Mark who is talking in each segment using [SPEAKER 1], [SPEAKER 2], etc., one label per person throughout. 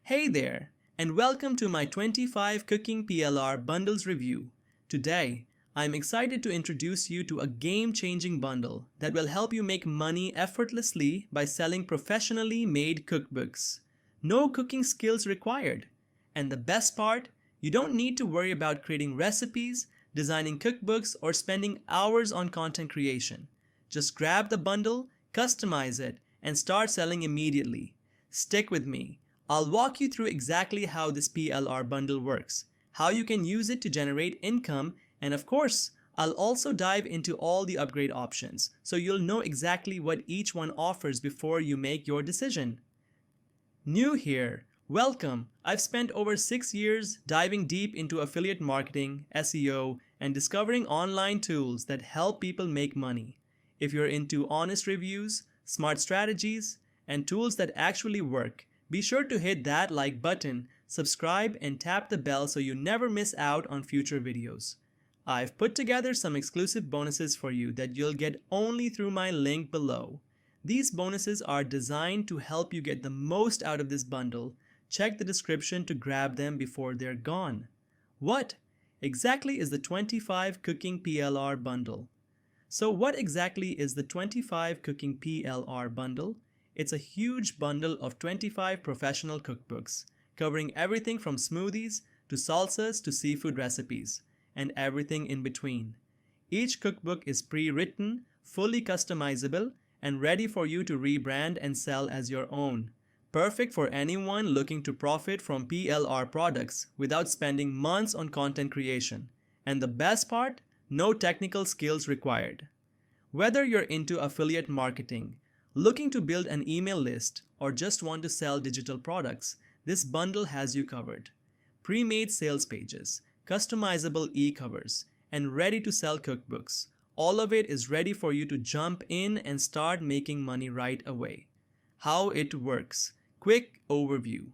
[SPEAKER 1] Hey there, and welcome to my 25 Cooking PLR Bundles review. Today, I'm excited to introduce you to a game-changing bundle that will help you make money effortlessly by selling professionally made cookbooks. No cooking skills required. And the best part, you don't need to worry about creating recipes, designing cookbooks, or spending hours on content creation. Just grab the bundle, customize it, and start selling immediately. Stick with me. I'll walk you through exactly how this PLR bundle works, how you can use it to generate income, and of course, I'll also dive into all the upgrade options, so you'll know exactly what each one offers before you make your decision. New here, welcome! I've spent over 6 years diving deep into affiliate marketing, SEO, and discovering online tools that help people make money. If you're into honest reviews, smart strategies, and tools that actually work, be sure to hit that like button, subscribe, and tap the bell so you never miss out on future videos. I've put together some exclusive bonuses for you that you'll get only through my link below. These bonuses are designed to help you get the most out of this bundle. Check the description to grab them before they're gone. What exactly is the 25 Cooking PLR Bundle? So what exactly is the 25 Cooking PLR Bundle? It's a huge bundle of 25 professional cookbooks, covering everything from smoothies to salsas to seafood recipes, and everything in between. Each cookbook is pre-written, fully customizable, and ready for you to rebrand and sell as your own. Perfect for anyone looking to profit from PLR products without spending months on content creation. And the best part? No technical skills required. Whether you're into affiliate marketing, looking to build an email list, or just want to sell digital products, this bundle has you covered. Pre-made sales pages, customizable e-covers, and ready-to-sell cookbooks. All of it is ready for you to jump in and start making money right away. How it works. Quick overview.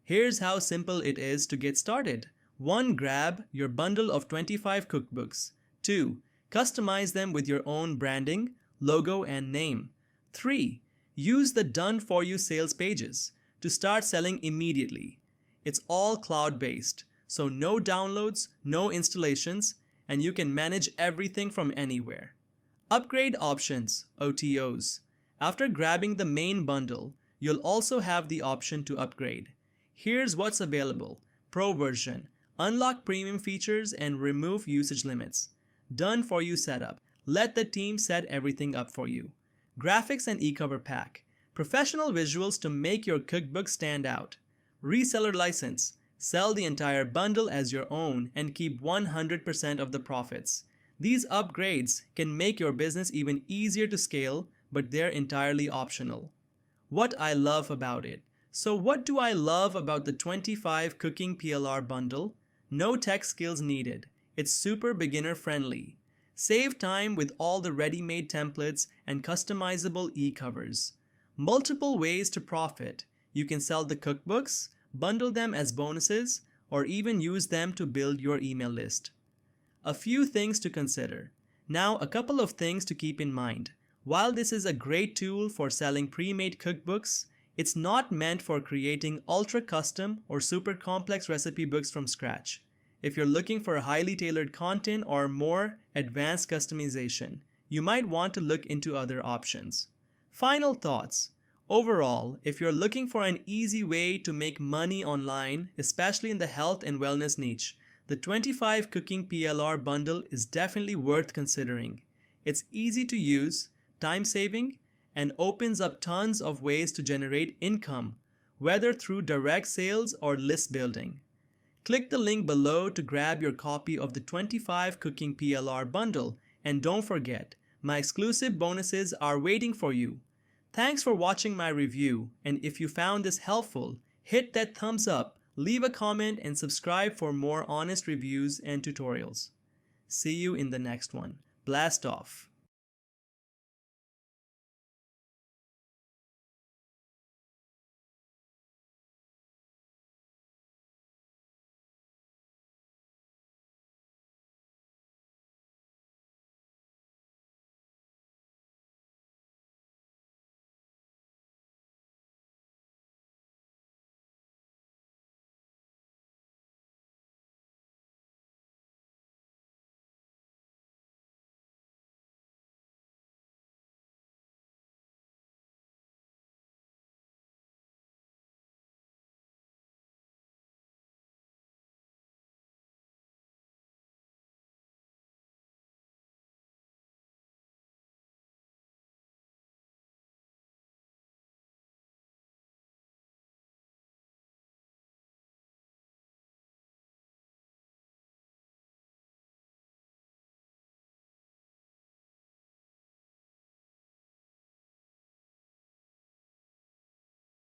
[SPEAKER 1] Here's how simple it is to get started. 1. Grab your bundle of 25 cookbooks. 2. Customize them with your own branding, logo, and name. 3. Use the done-for-you sales pages to start selling immediately. It's all cloud-based, so no downloads, no installations, and you can manage everything from anywhere. Upgrade options, OTOs. After grabbing the main bundle, you'll also have the option to upgrade. Here's what's available. Pro version. Unlock premium features and remove usage limits. Done-for-you setup. Let the team set everything up for you. Graphics and e-cover pack. Professional visuals to make your cookbook stand out. Reseller license. Sell the entire bundle as your own and keep 100% of the profits. These upgrades can make your business even easier to scale, but they're entirely optional. What I love about it. So what do I love about the 25 Cooking PLR Bundle? No tech skills needed. It's super beginner friendly. Save time with all the ready-made templates and customizable e-covers. Multiple ways to profit. You can sell the cookbooks, bundle them as bonuses, or even use them to build your email list. A few things to consider. Now, a couple of things to keep in mind. While this is a great tool for selling pre-made cookbooks, it's not meant for creating ultra-custom or super complex recipe books from scratch. If you're looking for highly tailored content or more advanced customization, you might want to look into other options. Final thoughts. Overall, if you're looking for an easy way to make money online, especially in the health and wellness niche, the 25 Cooking PLR Bundle is definitely worth considering. It's easy to use, time-saving, and opens up tons of ways to generate income, whether through direct sales or list building. Click the link below to grab your copy of the 25 Cooking PLR Bundle, and don't forget, my exclusive bonuses are waiting for you. Thanks for watching my review, and if you found this helpful, hit that thumbs up, leave a comment, and subscribe for more honest reviews and tutorials. See you in the next one. Blast off!